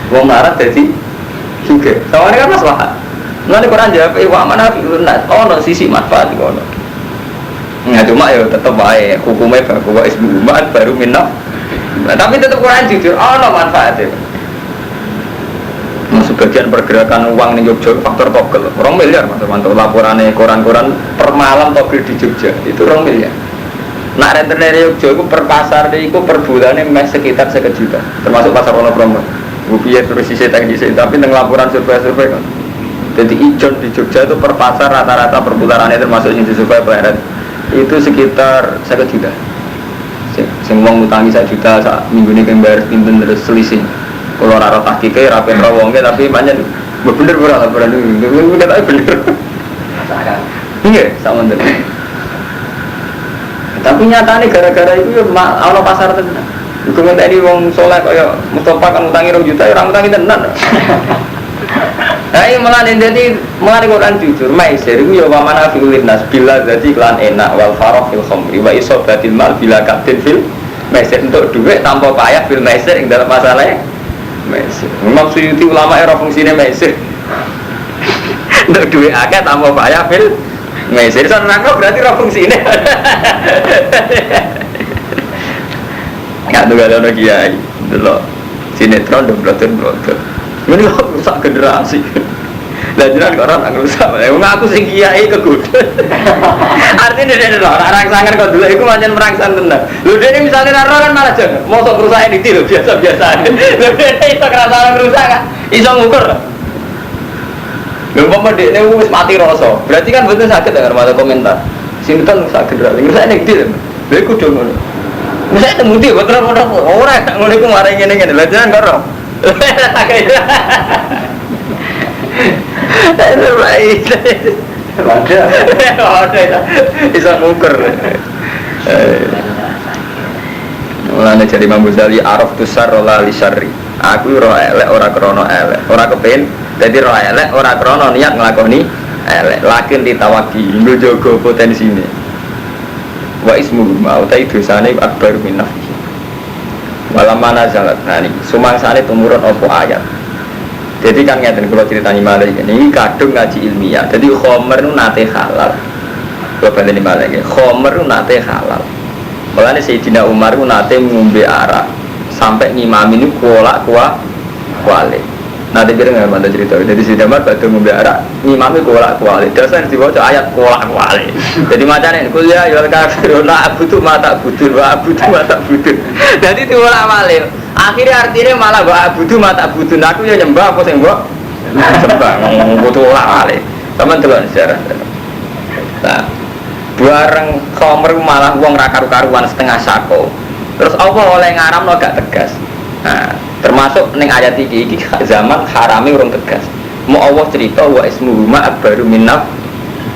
Orang melarat jadi juga. Soalnya kan masalah. Nanti Quran jawab, wa mana fi'unat, no sisi manfaat kono. Nah cuma ya tetap baik, hukumnya bahwa ismu umat baru minah. Tapi tetap Quran jujur, no manfaatnya. Nah, sebagian pergerakan uang di Jogja faktor togel, orang miliar mantap laporannya koran-koran per malam togel di Jogja itu orang miliar. Nah rentenir Jogja itu per pasar itu per bulannya sekitar 1 juta, termasuk pasar Wonopromo. Rupiah terus sisi teknis, tapi dengan laporan survei kan. Jadi ijon di Jogja itu per pasar rata-rata perputarannya termasuk yang disukai pleret itu sekitar 1 juta. Semua ngutangi 1 juta saat minggu ini bayar pinten terus selisih. Kalau rara tahkike rapi rawongnya tapi banyak bener berapa berani bener bener. Iya sama bener. Tapi nyatanya gara-gara itu ya Allah pasar tenan. Hukumnya tadi wong soleh kayak Mustafa kan ngutangi 2 juta orang ngutangi tenan. Nah ini melani Quran jujur maisir itu ya wa mana fil nas bila jadi iklan enak wal farah fil khamri wa isobatil mal bila katin fil maisir untuk duit tanpa payah fil maisir yang dalam masalahnya maisir. Memang Suyuti ulama era fungsinya maisir untuk duit akeh tanpa payah fil maisir. Soal nangkep berarti era fungsinya nggak ada ada kiai dulu sinetron dan brother ini kok rusak generasi. Lah jenengan kok ora rusak. Aku sing kiai kegoda. Artinya dene ora rangsangan kok dulu iku pancen merangsang tenan. Lho dene misale ora kan malah jeng. Mosok kerusakan iki lho biasa-biasa. Lho dene iso kerasa rusak kan. Iso ngukur. Lho umpama dekne wis mati rasa. Berarti kan betul sakit dengar mata komentar. Sinten rusak generasi. Rusak nek ndi. Lha iku do ngono. Mesti temu ndi kok ora ngono iku mari ngene-ngene. Lah jenengan kok ora. Itu baik. Ada. Bisa ngukur. Mulane jadi Imam Ghazali araf tusar rola lisari. Aku roh elek ora krono elek. Ora kepen dadi roh elek ora krono niat nglakoni elek. Lakin ditawaki nggo jaga potensine. Wa ismu mau ta dosane akbar minah. Walamana zalat nani sumangsane tumurun opo ayat. Jadi kan ngeten kalau ceritanya malah ini kadung ngaji ilmiah. Jadi khomer nu nate halal. Kalau baleni malah iki khomer nu nate halal. Mulane Sayyidina Umar nu nate ngombe arak sampai ngimami nu kuala-kuali. Nanti kira nggak ada cerita. Jadi Sayyidina Umar badhe ngombe arak ngimami kuala-kuali. Dasar diwaca ayat kuala-kuali. Jadi macamnya kuliah ya kafiruna abudu mata budun wa abudu mata budun. Jadi diulang-ulang. Akhirnya artinya malah wa abudu mata budun. Aku ya nyembah apa sih mbok? Sembah ngomong ulang-ulang. Teman delok sejarah. Nah, bareng khomer malah wong ra karu-karuan setengah sako. Terus apa oleh ngaramno gak tegas. Nah, termasuk ning ayat iki zaman harame urung tegas. Mau Allah cerita wa ismuhu ma akbaru minnaf.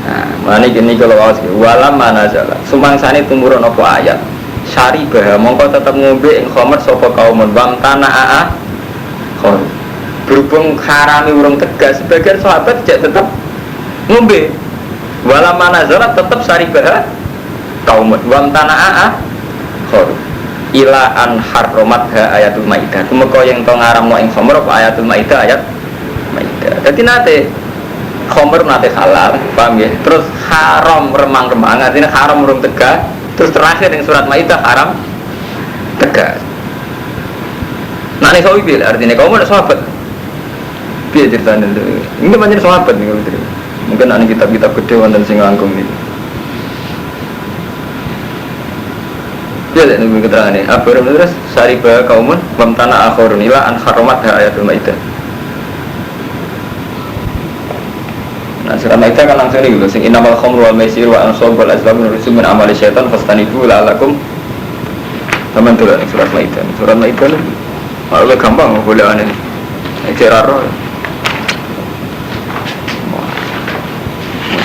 Nah, mana gini kalau awas walam mana jalan. Sumangsane tumurun apa ayat. Syari bah, mongko tetap ngombe ing khomer sapa kaumun wam tanaa. Berhubung harami urung tegas, sebagian sahabat tidak tetap ngombe. Wala manazarat tetap saribah kaum wa tanaa khor ila an harramatha ayatul maidah. Tumeka yang to ngaramno ing khamr apa ayatul maidah ayat maidah. Dadi nate khamr nate halal, paham ya? Terus haram remang-remang, artinya haram urung tegas. Terus terakhir yang surat maidah haram tegas. Nah ini sahabat bila artinya kamu ada sahabat. Biar ceritanya itu. Ini banyak sahabat nih kalau tidak. Mungkin ada kitab-kitab gede wonten sing langkung ini. Biar nih keterangan ini. Abar terus saribah kaumun bamtana akhorun ila an haramat ayatul maidah. Nah surat maidah kan langsung nih gitu. Sing inamal khamru wal maisir wa ansab wal azlam rijsun min amali syaitan fastanibu la'alakum. Taman tuh surat maidah. Surat maidah nih. Kalau gampang boleh aneh. Ceraro.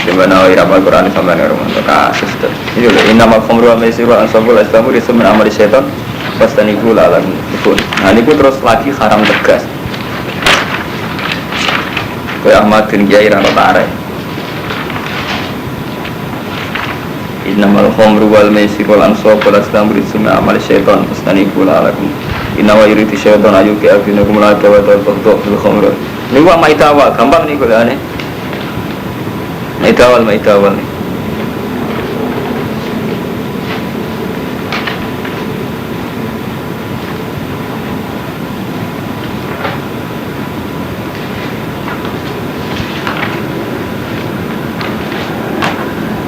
Gimana irama Quran sampai rumah untuk kasus tu. Ini loh. Innamal khamru wal maisir wal ansab wal azlam rijsun min amali syaitan fastanibu la'alakum. Nah ini pun terus lagi haram tegas. Kaya Ahmad bin Kiai rano tarik. Innamal khamru wal maisir wal ansab wal azlam rijsun min amali syaitan fastanibu la'alakum. Inna wa yuriti syaitan ayuki abinakum la'adha wa ta'al fil khamr. Ini buat maidah awal, gampang nih kalau aneh. Maidah awal nih.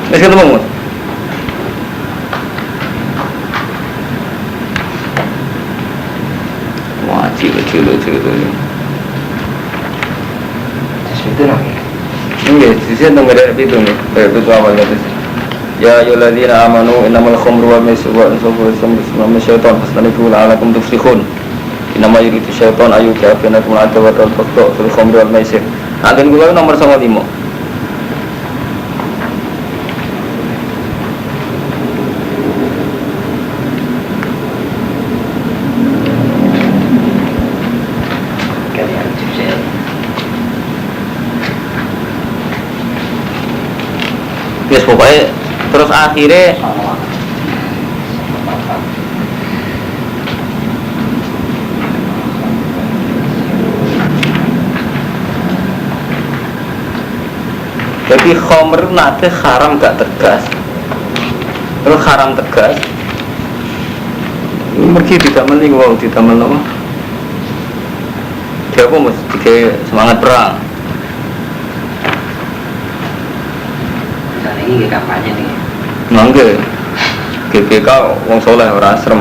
Masih ketemu Mus? Lucu ini. Sesuatu lagi. Ini sisi tentang dari itu nih. Dari itu awal itu. Ya ayyuhalladzina amanu innamal khamru wal maisir wal ansabu wal azlamu rijsun syaitan fastanibu la'alakum tuflihun. Innama yuridu syaitan ayyuka bainakum al-'adawata wal baghdha fil khamri wal maisir. Agen kula nomor 95. Yes, pokoknya terus akhirnya jadi khamr nate haram gak tegas. Terus haram tegas mergi tidak mening wow tidak menolong. Dia apa mesti semangat perang. Ini kampanye nih. Mangke GBK wong soleh ora asrem.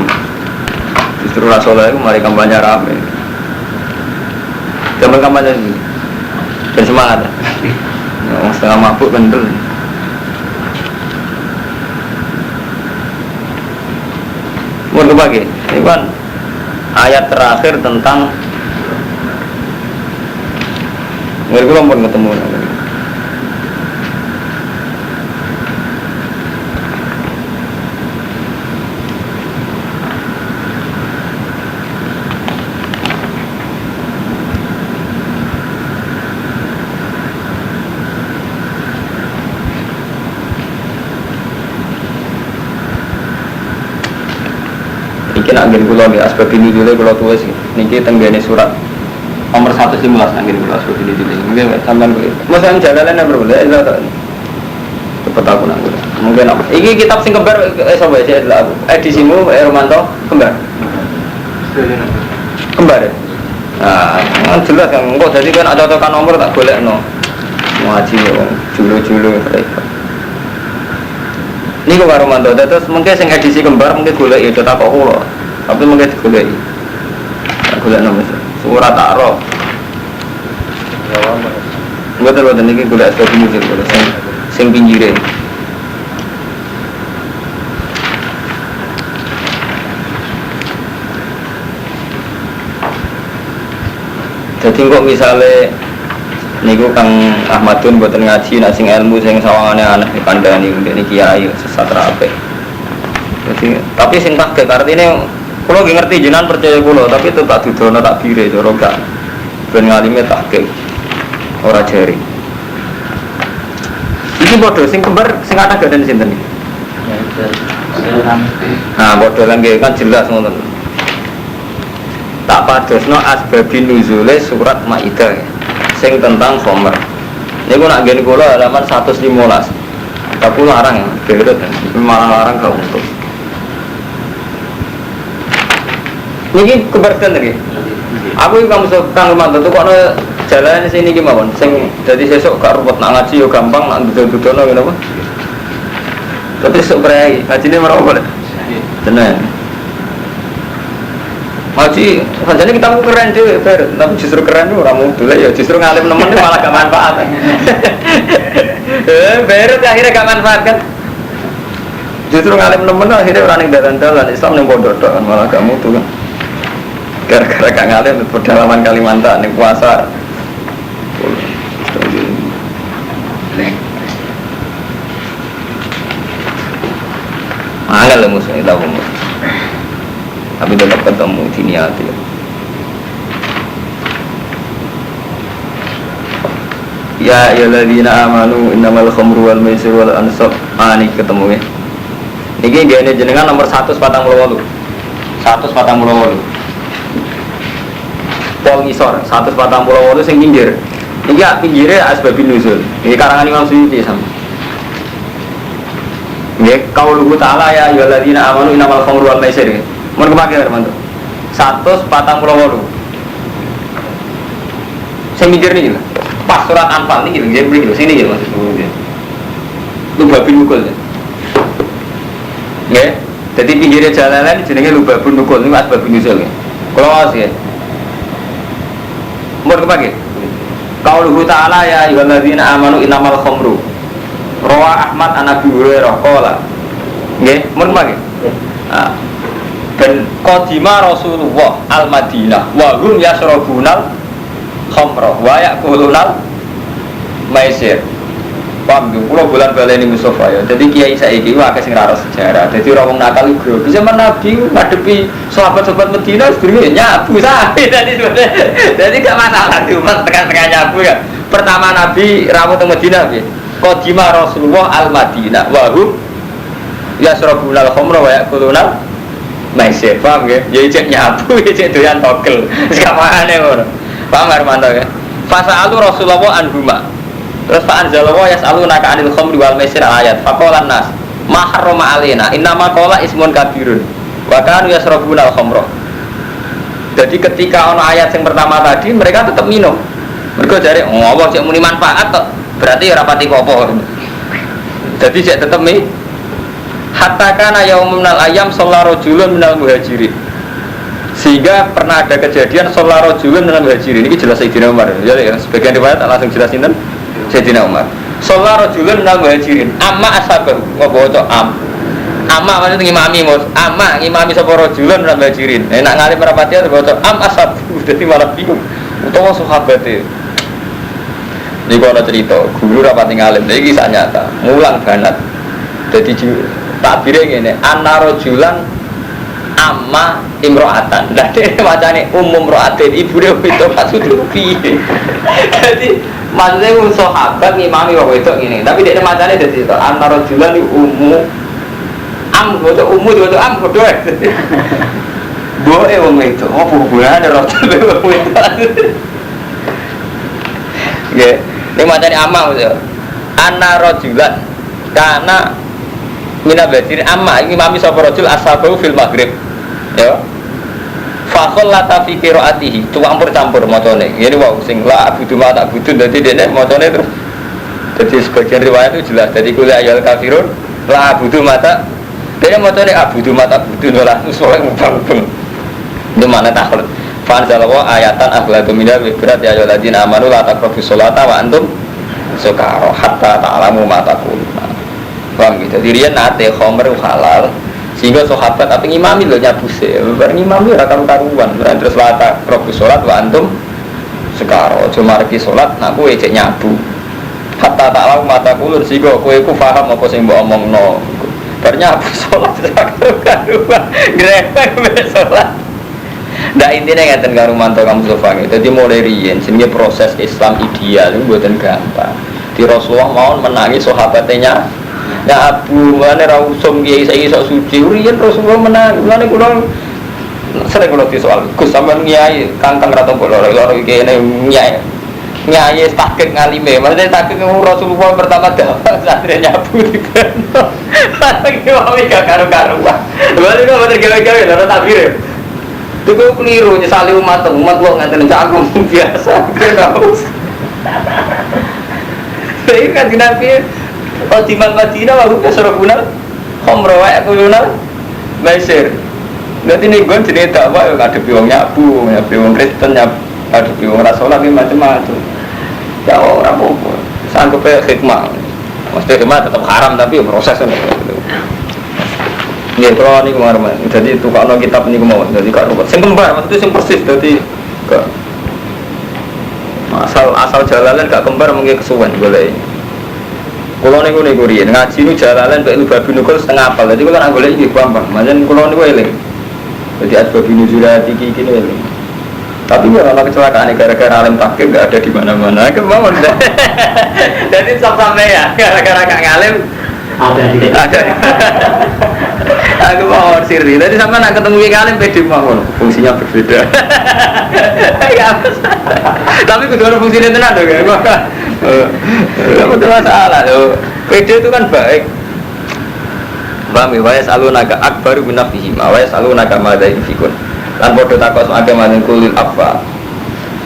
Justru ora soleh iku mari kampanye rame. Zaman kampanye iki. Ben semangat. Ya wong setengah mabuk kendel. Mun kepake, ini kan ayat terakhir tentang mereka pun ketemu. Iki nak ngene kula nggih asbab ini dulu kula tulis niki tenggene surat nomor 115 nak ngene kula asbab ini dulu. Nggih sampean kuwi. Mosok jalanan nomor boleh lha tak. Cepet aku nak kula. Mungkin apa? Iki kitab sing kembar sapa ya aku. Edisimu Romanto kembar. Kembar. Nah, jelas kan engko dadi kan ada tokan nomor tak golekno. Ngaji wong julu-julu repot. Ini kok Romanto, terus mungkin sing edisi kembar mungkin golek itu tak kok kula. Tapi mungkin digolek. Golek nomor surat Ta'aruf. Betul niki golek asbab nuzul kula sing pinggire. Jadi kok misalnya niku Kang Ahmadun mboten ngaji nak sing ilmu sing sawangane aneh dikandani ndek kiai sesat rape. Jadi tapi sing kaget artine kula nggih ngerti jenengan percaya kula tapi tetap dudono tak bire cara gak ben ngalime tahqiq ora jari. Iki Iki bodoh, sing kembar, sing kata gadan sinten iki? Nah, bodoh kan kan jelas ngoten. Tak padosno asbabin nuzule surat Maidah sing tentang khomer. Niku nak ngene kula halaman 115. Tapi larang ya, beret malah larang gak untuk. Niki keberatan lagi. Aku iki kamu Kang Romanto tuh kok jalan sini iki mawon. Sing dadi sesuk gak ruwet nak ngaji yo gampang nak duduk-dudukno ngene apa. Tapi sok prei, ngajine merapa boleh. Tenan. Ngaji, sajane kita mau keren dhewe, tapi justru keren ora mudul ya justru ngalim nemen malah gak manfaat. Beret akhirnya gak manfaat kan. Justru ngalim nemen akhirnya ora ning dalan-dalan Islam ning pondok tok malah gak mutu kan. Gara-gara gak ngalim pedalaman Kalimantan ning puasa. Angel musuh itu tahu. Tapi tetap ketemu di niati. Ya ayyuhalladzina amanu innamal khamru wal maisir wal ansab. Ini ketemu ya. Niki gene jenengan nomor 148. 148. Pol ngisor 148 sing pinggir. Niki pinggire asbabun nuzul. Ini karangan Imam Suyuti sama. Nggih, qauluhu ta'ala ya ayyuhalladzina amanu innamal khamru wal maisir. Mun kepake Hermanto. 148. Sing pinggir niki lho. Pas surat Anfal niki lho, nggih mriki lho, sini nggih Mas. Lubabun nukul. Nggih. Dadi pinggire jalanan jenenge lubabun nukul niku asbabun nuzul. Kula waos ya. Mun kepake. Qauluhu ta'ala ya ayyuhalladzina amanu innamal khamru. Rawa Ahmad an Abi Hurairah qala. Nggih, mun kepake. Dan qadima Rasulullah al-Madinah wa hum yashrabunal khamra wa ya'kulunal maisir. Paham yo, kula bulan baleni Mustofa ya. Dadi kiai saiki wae akeh sing ra sejarah. Dadi ora wong Natal iku grogi zaman Nabi ngadepi sahabat-sahabat Madinah sedurunge nyabu sae. Dadi gak masalah cuma tekan-tekan nyabu ya. Pertama Nabi rawuh teng Madinah piye? Qadima Rasulullah al-Madinah wa hum yashrabunal khamra wa ya'kulunal maisir. Paham ya? Ya cek nyabu, ya cek doyan togel. Wis gak makane ngono. Paham Armanto ya? Fasa'alu Rasulullah anhuma. Terus Pak Anzalwa yas'alunaka 'anil khamri wal maisir ayat. Faqala nas ma harrama alaina innama qala ismun kabirun wa kanu yasrabuna al-khamra. Jadi ketika ono ayat yang pertama tadi mereka tetap minum. Mereka jare Allah cek muni manfaat tok. Berarti ora pati apa. Jadi cek tetap mi hatta kana yaumun minal ayyam sallallahu rajulun minal muhajirin. Sehingga pernah ada kejadian sallallahu rajulun minal muhajirin. Ini jelas Sayyidina Umar. Ya, sebagian riwayat langsung jelasin kan Sayyidina Umar. Sallallahu rajulun minal muhajirin. Amma ashabahu. Ngopo to am. Amma maksudnya ngimami mus. Amma ngimami sapa rajulun minal muhajirin. Nek ngalih merapati to am ashabu. Dadi malah bingung. Utawa sahabate. Niku ana cerita, guru rapati ngalim. Iki kisah nyata. Mulang banat. Dadi takbire ngene, anna rajulan amma imro'atan. Lah dene macane umum ro'atin ibune wedok maksudku piye. Dadi maksudnya sahabat ngimami wong wedok ngene. Tapi dene macane dadi to anna rajulan ummu am wedok ummu wedok am padha. Boe wong wedok, opo hubungane rajul wong wedok. Nggih, ini macane amma maksudnya. Anna rajulan karena mina belajar amma ini mami sapa rajul ashabahu fil maghrib ya fakol lata fi qiraatihi campur macane ngene wae sing la abudu ma tak budun dadi dene macane terus dadi sebagian riwayat itu jelas dadi kul ayal kafirun la abudu mata dene macane abudu mata budun ora usul mubang di mana takhul fanzalwa ayatan akhlaqu minal berat ya ayyuhalladzina amanu la taqrabus sholata wa antum sukara hatta ta'lamu ma taquluna. Paham gitu, dirian nate khomer halal sehingga sahabat tapi ngimami lho nyabuse bareng ngimami ora karu-karuan terus lata robus sholat wa antum sekaro cuma reki sholat nak kowe cek nyabu hatta tak lau mata kulur sehingga kowe ku paham apa sing mbok omongno bar nyabu sholat karu-karuan grepek sholat. Nah intinya ngeten karo mantu kamu Mustofa. Jadi mulai riyen jenenge proses Islam ideal itu mboten gampang. Di Rasulullah mau menangi sahabatnya. Ya Abu mana rausum kiai saya sok suci. Urian Rasulullah menang. Mana kurang sering kalau soal Gus sampean kiai kangkang rata bolor loro iki nyai nyai takik ngalime. Maksudnya takik Rasulullah pertama dah satria nyabu di kono. Iki wae gak karo-karuan. Balik kok bener gawe-gawe lho takbir. Itu keliru nyesali umat lo nganten canggung biasa. Ini kan Nabi di Madinah waktu keserbunan khomro wae kulunal maisir. Nanti nih gue jadi dakwah yang ada biwang nyabu, biwang Kristen, ada biwang Rasulullah macam-macam. Ya orang apa? Sanggup hikmah. Mesti hikmah tetap haram tapi prosesnya. Iya, kalau ini kemarin, jadi tukang kitab ini kemauan, jadi kak rumput. Sing kembar, maksudnya sing persis, jadi gak asal jalalan gak kembar mungkin kesuwen boleh. Kalau nih gue rian ngaji nih jalalan kayak babi nukul setengah apal, jadi kalau boleh ini gampang. Macam kalau nih gue eling, jadi ada babi nuzula tinggi gini eling. Tapi ya kalau kecelakaan gara-gara alim takdir gak ada di mana-mana, kemauan. Jadi sampai ya, gara-gara gak ngalim ada. Aku mau siri, tadi sama nak ketemu kalian pede mau fungsinya berbeda. Tapi kedua fungsinya tenar dong ya. Kamu tuh masalah loh. Pede itu kan baik. Bami wayas alun naga akbaru minafihi, wayas alun naga madai fikun. Lan bodoh takos agak manen kulil apa.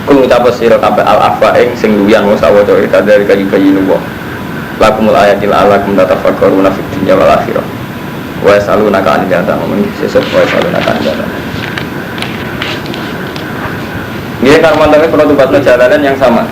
Kul ngucap sira kabeh al afa ing sing luyan wis awaca dari kaji nubuh. Lakumul ayatil alakum tatafakkaruna fid dunya wal akhirah. Wa yasalunaka 'anil jannah ngomong sesuk wa yasalunaka 'anil jannah. Ini kan mantannya penutupan jalanan yang sama.